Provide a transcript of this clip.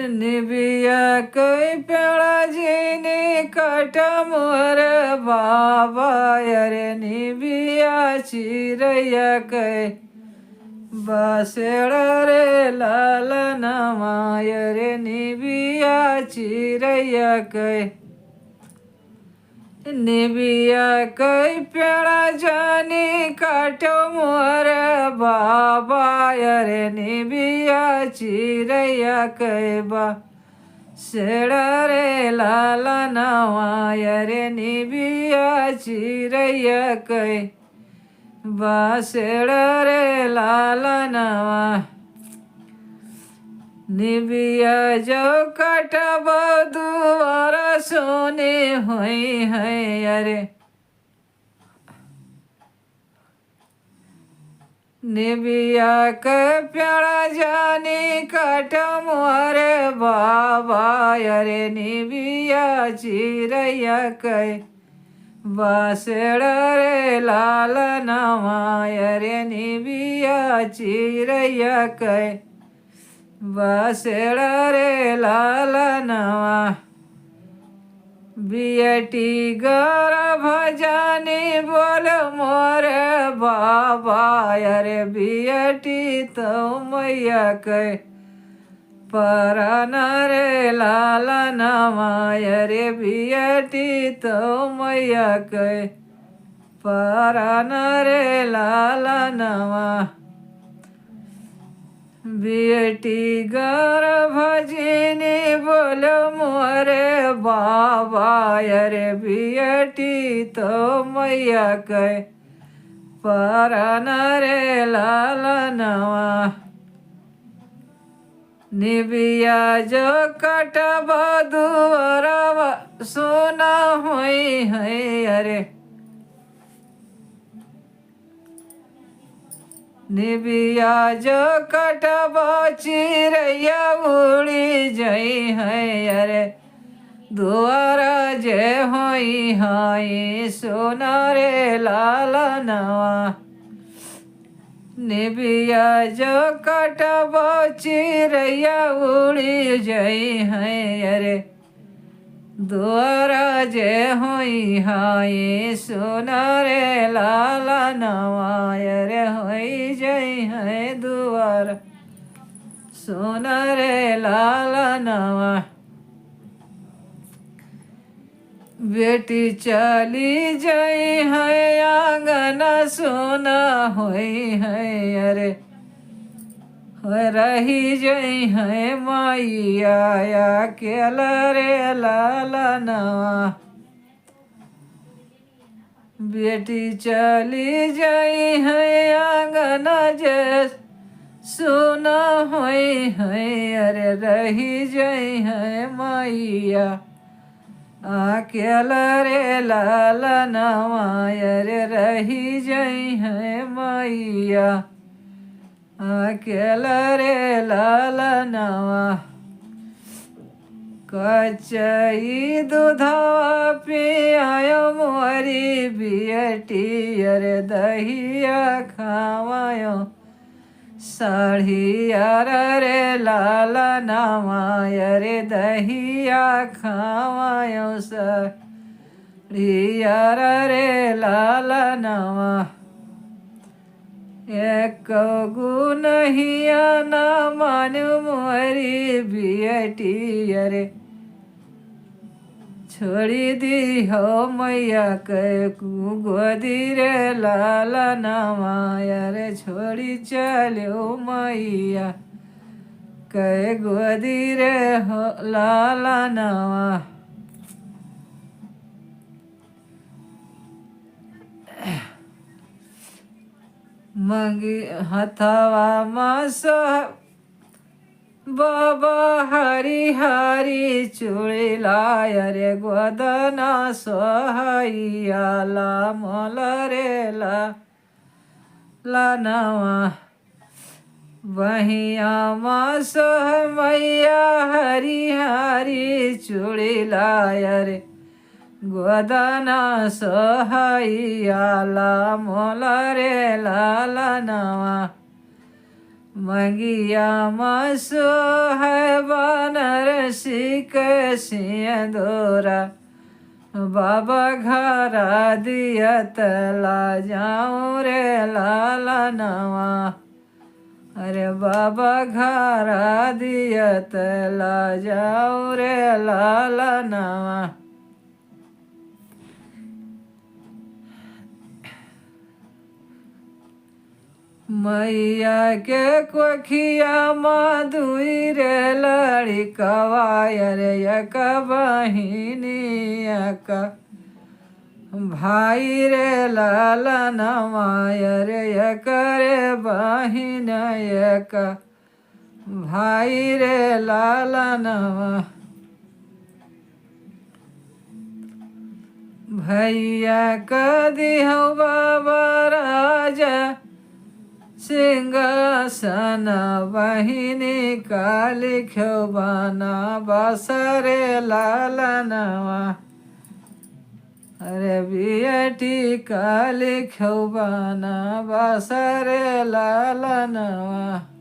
निबिया कई पेड़ा जीनी कट मोर बाबा अरे निबिया चिरैया कई बासेड़ रे लाल नवाय रे निबिया चिरैया कई निबिया कई पेड़ा जानी काटो मोर बाबा अरे निबिया चिरैया कई बा सेड़ रे लाल नवाय रे निबिया चिरैया कई बासेड़ रे लाल नवा निबिया जो कटब दुआर सोने हुई है अरे निबिया के प्यारा जानी कट मोरे बाबा अरे निबिया चिरैया कई बासेड़ रे लाल नवाय रे निबिया चिरैया कई बासेड़ रे लाल नवा बियटी गर्भ जानी बोल मोर बाबा अरे बियटी तो मैया कई परान रे लाल नवाय रे बियटी तो मैया कई परान रे लाल नवा बेटी गर्भ जीनी बोल मोरे बाबा अरे बेटी तो मैया कई परान रे लाल नवा निबिया जो कटब दुआरवा सोना हुई है अरे निबिया जो कटब चिरैया उड़ी जई है अरे दुआरा जे होई हाई सोना रे लाल नवा निबिया जो कटब चिरैया उड़ी जई है अरे दुआरा जे होई हाई सोना रे लाल नवाय रे होई जई है दुआर सोना रे लाल नवा बेटी चली जई है आंगन सोना होई है अरे रही जई है माइया अकेला रे लाल नवा बेटी चली जई है आंगन जे सोना होई है अरे रही जई है माइया अकेला रे लाल नवा अरे रही जई है माइया अकेला रे लाल नवा कचई दूधवा पियायो मोरी बियटी अरे दहिया खावायो साढ़िया रे लाल नवा अरे दहिया खावायो साढ़िया रे लाल नवा एक गुनहिया न मानु मोरी बियटी अरे छोड़ी दी हो मैया के गोदी रे लाल नवा अरे छोड़ी चलो मैया के गोदी रे हो लाल नवा मंगी हथवा मास बाबा हरी हरी चूड़ी लाय रे गोदना सोहैया ला मोल रे ला नवा बहिया मास मैया हरी हरी चूड़ी लाय रे गोदना सोहैया ला मोल रे लाल नवा मंगिया मासो है बानर सिंदूरा बाबा घरा दियत ला जाऊं रे लाला नवा। अरे बाबा घरा दियत ला जाऊं रे लाला नवा। मैया के कोखिया माधुई रे लड़िकवा रे एक बहिनी एक भाई रे लाला नवा रे एक रे बहिन एक भाई रे लाला नवा। भैया कदी हो बाबा राजा सिंहासन बहिनी का लिखो बना बसरे लाला नवा। अरे बेटी का लिखो बना बसरे लाला नवा।